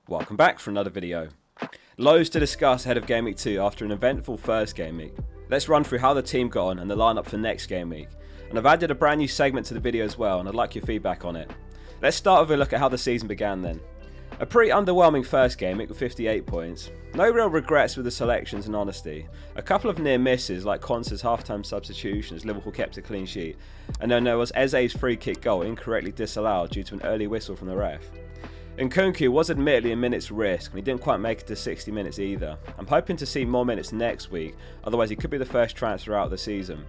Welcome back for another video. Loads to discuss ahead of Game Week 2 after an eventful first Game Week. Let's run through how the team got on and the lineup for next Game Week. And I've added a brand new segment to the video as well, and I'd like your feedback on it. Let's start with a look at how the season began then. A pretty underwhelming first Game Week with 58 points. No real regrets with the selections in honesty. A couple of near misses like Konsa's half-time substitution as Liverpool kept a clean sheet. And then there was Eze's free kick goal incorrectly disallowed due to an early whistle from the ref. Nkunku was admittedly a minute's risk and he didn't quite make it to 60 minutes either. I'm hoping to see more minutes next week, otherwise he could be the first transfer out of the season.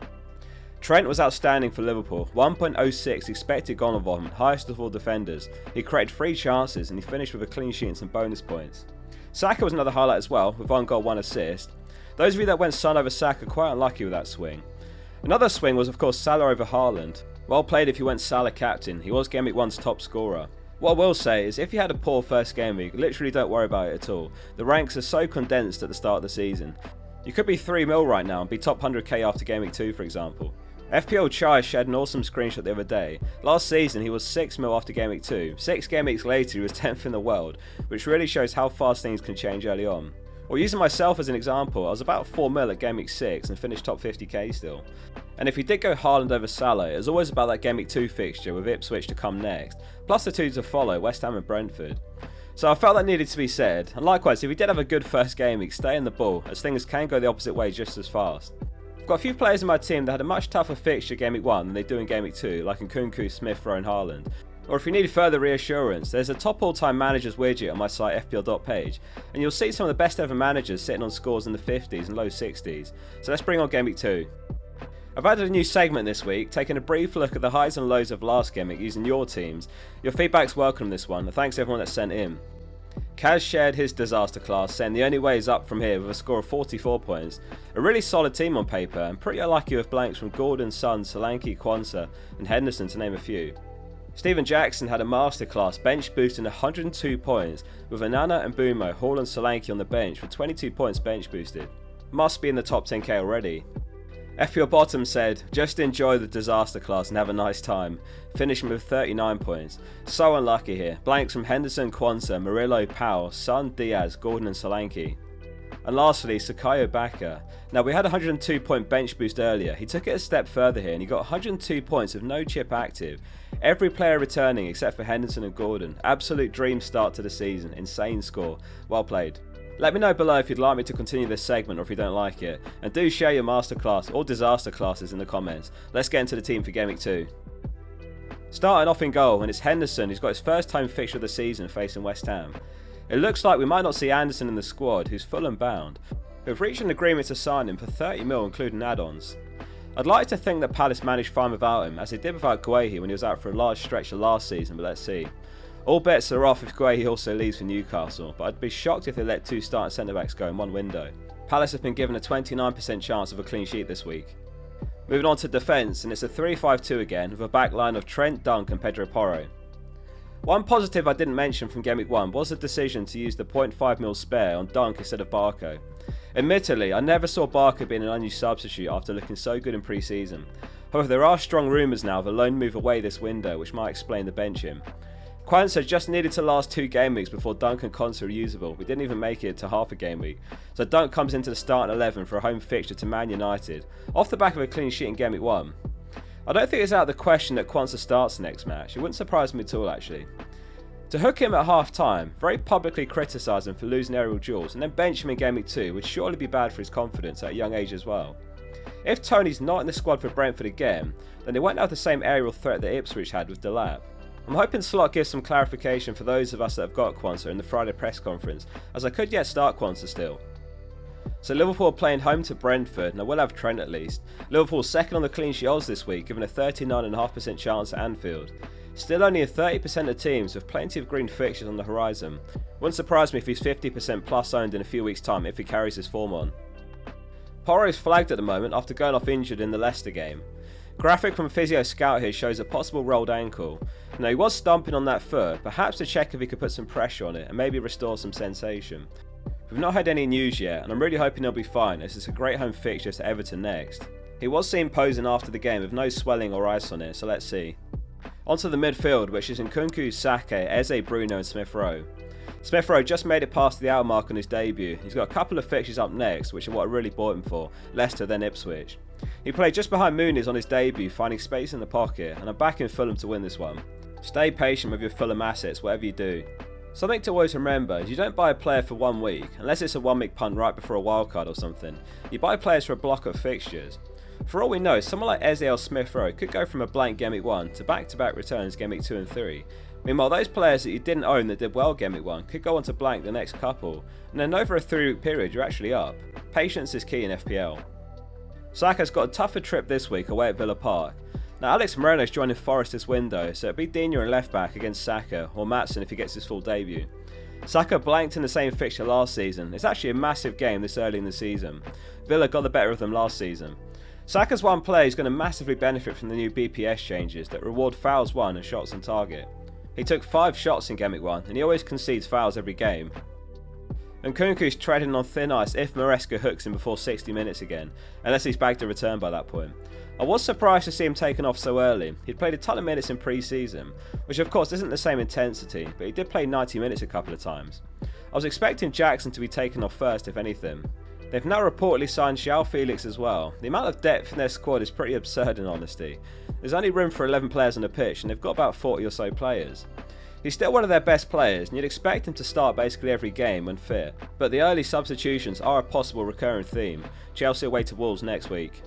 Trent was outstanding for Liverpool, 1.06 expected goal involvement, highest of all defenders. He created 3 chances and he finished with a clean sheet and some bonus points. Saka was another highlight as well, with 1 goal, 1 assist. Those of you that went Son over Saka quite unlucky with that swing. Another swing was of course Salah over Haaland. Well played if you went Salah captain, he was Game Week 1's top scorer. What I will say is if you had a poor first game week, literally don't worry about it at all. The ranks are so condensed at the start of the season. You could be 3 mil right now and be top 100k after Game Week 2 for example. FPL Chai shared an awesome screenshot the other day. Last season he was 6 mil after Game Week 2, 6 game weeks later he was 10th in the world, which really shows how fast things can change early on. Or using myself as an example, I was about 4 mil at Game Week 6 and finished top 50k still. And if you did go Haaland over Salah, it was always about that Game Week 2 fixture with Ipswich to come next, plus the 2 to follow, West Ham and Brentford. So I felt that needed to be said, and likewise if you did have a good first game week, stay in the ball, as things can go the opposite way just as fast. I've got a few players in my team that had a much tougher fixture Game Week 1 than they do in Game Week 2, like Nkunku, Smith Rowe and Haaland. Or if you need further reassurance, there's a top all-time managers widget on my site fpl.page, and you'll see some of the best ever managers sitting on scores in the 50s and low 60s. So let's bring on Game Week 2. I've added a new segment this week, taking a brief look at the highs and lows of last Game Week using your teams. Your feedback's welcome on this one, and thanks to everyone that sent in. Kaz shared his disaster class, saying the only way is up from here with a score of 44 points. A really solid team on paper, and pretty unlucky with blanks from Gordon, Son, Solanke, Quansah and Henderson to name a few. Stephen Jackson had a masterclass, bench boosting 102 points, with Anana and Bumo, Hall and Solanke on the bench for 22 points bench boosted. Must be in the top 10k already. FPL Bottom said, just enjoy the disaster class and have a nice time, finishing with 39 points. So unlucky here, blanks from Henderson, Quansah, Murillo, Powell, Son, Diaz, Gordon and Solanke. And lastly, Sakayo Baka. Now we had a 102 point bench boost earlier, he took it a step further here and he got 102 points with no chip active. Every player returning except for Henderson and Gordon. Absolute dream start to the season, insane score, well played. Let me know below if you'd like me to continue this segment or if you don't like it, and do share your masterclass or disaster classes in the comments. Let's get into the team for Game Week 2. Starting off in goal, and it's Henderson who's got his first home fixture of the season facing West Ham. It looks like we might not see Anderson in the squad, who's Fulham bound. We've reached an agreement to sign him for 30 mil including add-ons. I'd like to think that Palace managed fine without him, as they did without Guehi when he was out for a large stretch of last season, but let's see. All bets are off if Guehi also leaves for Newcastle, but I'd be shocked if they let 2 starting centre-backs go in one window. Palace have been given a 29% chance of a clean sheet this week. Moving on to defence, and it's a 3-5-2 again, with a back line of Trent, Dunk and Pedro Porro. One positive I didn't mention from Game Week 1 was the decision to use the 0.5 mil spare on Dunk instead of Barco. Admittedly, I never saw Barco being an unused substitute after looking so good in pre-season. However, there are strong rumours now of a loan move away this window, which might explain the benching. Quansah just needed to last 2 game weeks before Dunk and Konsa are usable. We didn't even make it to half a game week. So Dunk comes into the starting 11 for a home fixture to Man United, off the back of a clean sheet in Game Week 1. I don't think it's out of the question that Quansah starts the next match. It wouldn't surprise me at all actually. To hook him at half time, very publicly criticise him for losing aerial duels and then bench him in Game Week 2 would surely be bad for his confidence at a young age as well. If Tony's not in the squad for Brentford again, then they won't have the same aerial threat that Ipswich had with Delap. I'm hoping Slot gives some clarification for those of us that have got Quansah in the Friday press conference, as I could yet start Quansah still. So Liverpool are playing home to Brentford, and I will have Trent at least. Liverpool second on the clean sheet odds this week, given a 39.5% chance at Anfield. Still only a 30% of teams with plenty of green fixtures on the horizon. Wouldn't surprise me if he's 50% plus owned in a few weeks time if he carries his form on. Porro is flagged at the moment after going off injured in the Leicester game. Graphic from Physio Scout here shows a possible rolled ankle. Now he was stumping on that foot, perhaps to check if he could put some pressure on it and maybe restore some sensation. We've not had any news yet and I'm really hoping he'll be fine as it's a great home fixture to Everton next. He was seen posing after the game with no swelling or ice on it, so let's see. Onto the midfield, which is Nkunku, Saka, Eze, Bruno and Smith Rowe. Smith Rowe just made it past the hour mark on his debut. He's got a couple of fixtures up next, which are what I really bought him for, Leicester then Ipswich. He played just behind Muniz on his debut, finding space in the pocket, and I'm backing Fulham to win this one. Stay patient with your Fulham assets, whatever you do. Something to always remember is you don't buy a player for 1 week, unless it's a 1 week punt right before a wildcard or something. You buy players for a block of fixtures. For all we know, someone like Eze or Smith Rowe could go from a blank Game Week 1 to back-to-back returns Game Week 2 and 3. Meanwhile, those players that you didn't own that did well Game Week 1 could go on to blank the next couple, and then over a 3 week period you're actually up. Patience is key in FPL. Saka's got a tougher trip this week away at Villa Park. Now Alex Moreno's joining Forest this window, so it'll be Digne in left back against Saka, or Maatsen if he gets his full debut. Saka blanked in the same fixture last season. It's actually a massive game this early in the season. Villa got the better of them last season. Saka's one player who's going to massively benefit from the new BPS changes that reward fouls won and shots on target. He took 5 shots in Game Week 1 and he always concedes fouls every game. And Nkunku's treading on thin ice if Maresca hooks him before 60 minutes again, unless he's bagged a return by that point. I was surprised to see him taken off so early. He'd played a ton of minutes in pre-season, which of course isn't the same intensity, but he did play 90 minutes a couple of times. I was expecting Jackson to be taken off first if anything. They've now reportedly signed João Felix as well. The amount of depth in their squad is pretty absurd in honesty. There's only room for 11 players on the pitch and they've got about 40 or so players. He's still one of their best players and you'd expect him to start basically every game when fit, but the early substitutions are a possible recurring theme. Chelsea away to Wolves next week.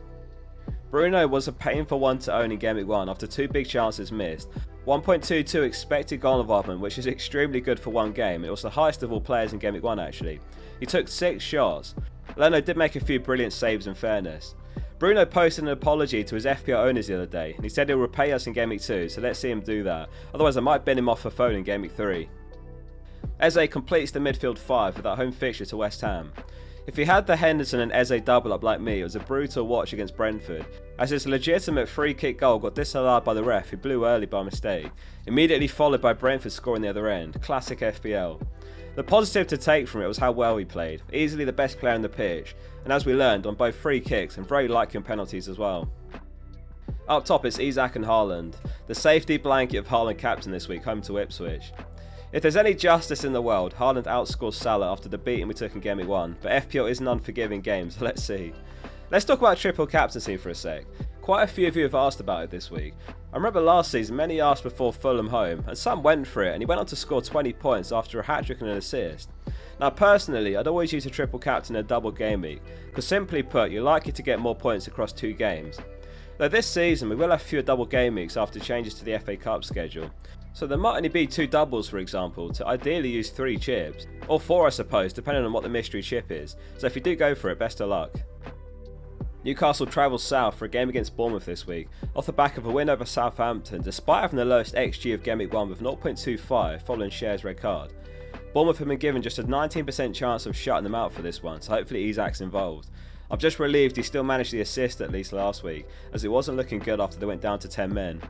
Bruno was a painful one to own in Game Week 1 after 2 big chances missed. 1.22 expected goal involvement, which is extremely good for one game. It was the highest of all players in Game Week 1 actually. He took 6 shots. Leno did make a few brilliant saves in fairness. Bruno posted an apology to his FPL owners the other day and he said he'll repay us in Game Week 2, so let's see him do that. Otherwise I might bin him off for phone in Game Week 3. Eze completes the midfield 5 with that home fixture to West Ham. If he had the Henderson and Eze double up like me, it was a brutal watch against Brentford, as his legitimate free kick goal got disallowed by the ref who blew early by mistake, immediately followed by Brentford scoring the other end. Classic FPL. The positive to take from it was how well he played, easily the best player on the pitch, and as we learned, on both free kicks and very likely on penalties as well. Up top it's Isak and Haaland, the safety blanket of Haaland captain this week, home to Ipswich. If there's any justice in the world, Haaland outscores Salah after the beating we took in Game Week 1, but FPL is an unforgiving game, so let's see. Let's talk about triple captaincy for a sec. Quite a few of you have asked about it this week. I remember last season many asked before Fulham home, and some went for it and he went on to score 20 points after a hat-trick and an assist. Now personally, I'd always use a triple captain in a double game week, because simply put, you're likely to get more points across 2 games. Though this season we will have fewer double game weeks after changes to the FA Cup schedule. So there might only be 2 doubles for example, to ideally use 3 chips, or 4 I suppose, depending on what the mystery chip is, so if you do go for it, best of luck. Newcastle travels south for a game against Bournemouth this week, off the back of a win over Southampton despite having the lowest XG of Game Week 1 with 0.25 following Cher's red card. Bournemouth have been given just a 19% chance of shutting them out for this one, so hopefully Isak's involved. I'm just relieved he still managed the assist at least last week, as it wasn't looking good after they went down to 10 men.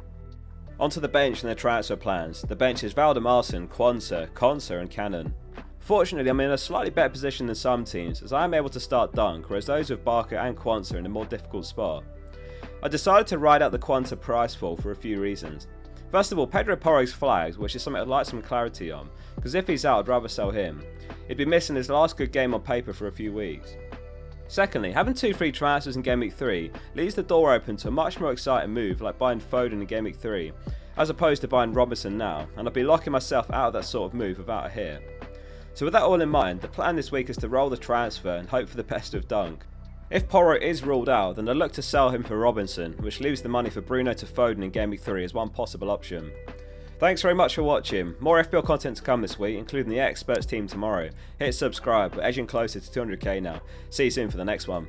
Onto the bench and their transfer plans. The bench is Valdemarson, Quansah, Konsa and Cannon. Fortunately, I'm in a slightly better position than some teams, as I am able to start Dunk, whereas those with Barker and Quansah are in a more difficult spot. I decided to ride out the Quansah price fall for a few reasons. First of all, Pedro Porro's flagged, which is something I'd like some clarity on, because if he's out I'd rather sell him. He'd be missing his last good game on paper for a few weeks. Secondly, having 2 free transfers in Game Week 3 leaves the door open to a much more exciting move like buying Foden in Game Week 3, as opposed to buying Robinson now, and I'd be locking myself out of that sort of move without a hit. So with that all in mind, the plan this week is to roll the transfer and hope for the best of Dunk. If Porro is ruled out, then I'd look to sell him for Robinson, which leaves the money for Bruno to Foden in Game Week 3 as one possible option. Thanks very much for watching. More FPL content to come this week, including the experts team tomorrow. Hit subscribe, we're edging closer to 200k now. See you soon for the next one.